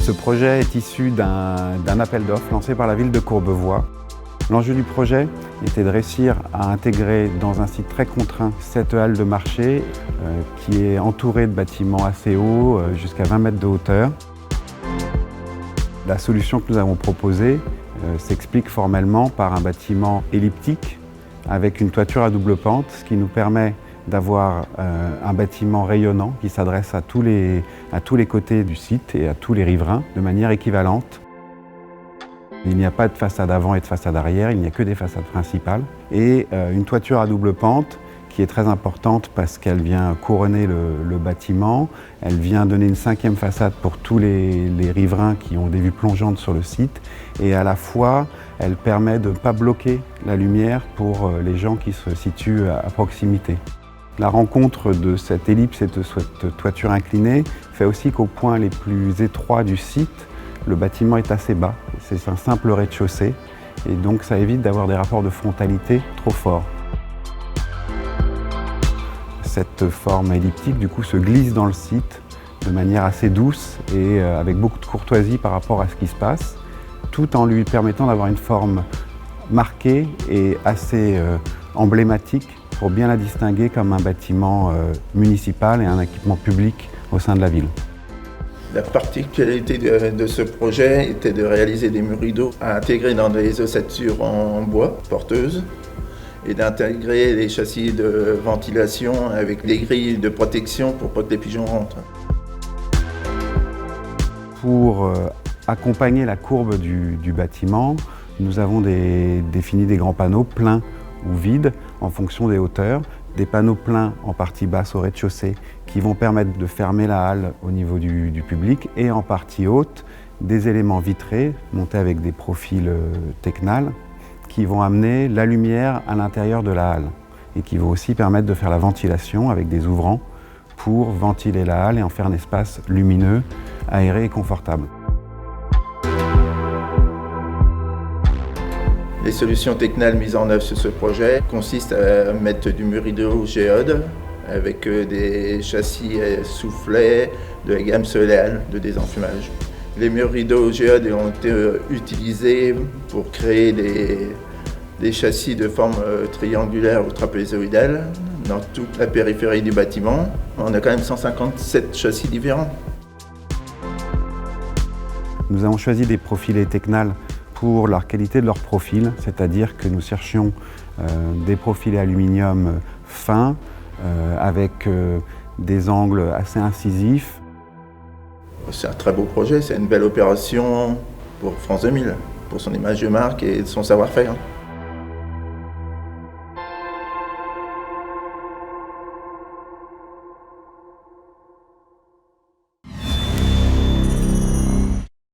Ce projet est issu d'un appel d'offres lancé par la ville de Courbevoie. L'enjeu du projet était de réussir à intégrer dans un site très contraint cette halle de marché qui est entourée de bâtiments assez hauts, jusqu'à 20 mètres de hauteur. La solution que nous avons proposée s'explique formellement par un bâtiment elliptique avec une toiture à double pente, ce qui nous permet d'avoir un bâtiment rayonnant qui s'adresse à tous les côtés du site et à tous les riverains de manière équivalente. Il n'y a pas de façade avant et de façade arrière, il n'y a que des façades principales. Et une toiture à double pente qui est très importante parce qu'elle vient couronner le bâtiment, elle vient donner une cinquième façade pour tous les riverains qui ont des vues plongeantes sur le site, et à la fois elle permet de ne pas bloquer la lumière pour les gens qui se situent à proximité. La rencontre de cette ellipse et de cette toiture inclinée fait aussi qu'au point les plus étroits du site, le bâtiment est assez bas. C'est un simple rez-de-chaussée et donc ça évite d'avoir des rapports de frontalité trop forts. Cette forme elliptique du coup se glisse dans le site de manière assez douce et avec beaucoup de courtoisie par rapport à ce qui se passe, tout en lui permettant d'avoir une forme marquée et assez emblématique pour bien la distinguer comme un bâtiment municipal et un équipement public au sein de la ville. La particularité de ce projet était de réaliser des murs rideaux à intégrer dans des ossatures en bois porteuses et d'intégrer les châssis de ventilation avec des grilles de protection pour pas que les pigeons rentrent. Pour accompagner la courbe du bâtiment, nous avons défini des grands panneaux pleins ou vides en fonction des hauteurs. Des panneaux pleins en partie basse au rez-de-chaussée qui vont permettre de fermer la halle au niveau du public, et en partie haute, des éléments vitrés montés avec des profils Tecnal qui vont amener la lumière à l'intérieur de la halle et qui vont aussi permettre de faire la ventilation avec des ouvrants pour ventiler la halle et en faire un espace lumineux, aéré et confortable. Les solutions Tecnal mises en œuvre sur ce projet consistent à mettre du mur rideau géode avec des châssis soufflets de la gamme Soleal de désenfumage. Les murs rideaux géode ont été utilisés pour créer des châssis de forme triangulaire ou trapézoïdale dans toute la périphérie du bâtiment. On a quand même 157 châssis différents. Nous avons choisi des profilés Tecnal pour la qualité de leur profil, c'est-à-dire que nous cherchions des profilés aluminium fins, avec des angles assez incisifs. C'est un très beau projet, c'est une belle opération pour France 2000, pour son image de marque et son savoir-faire.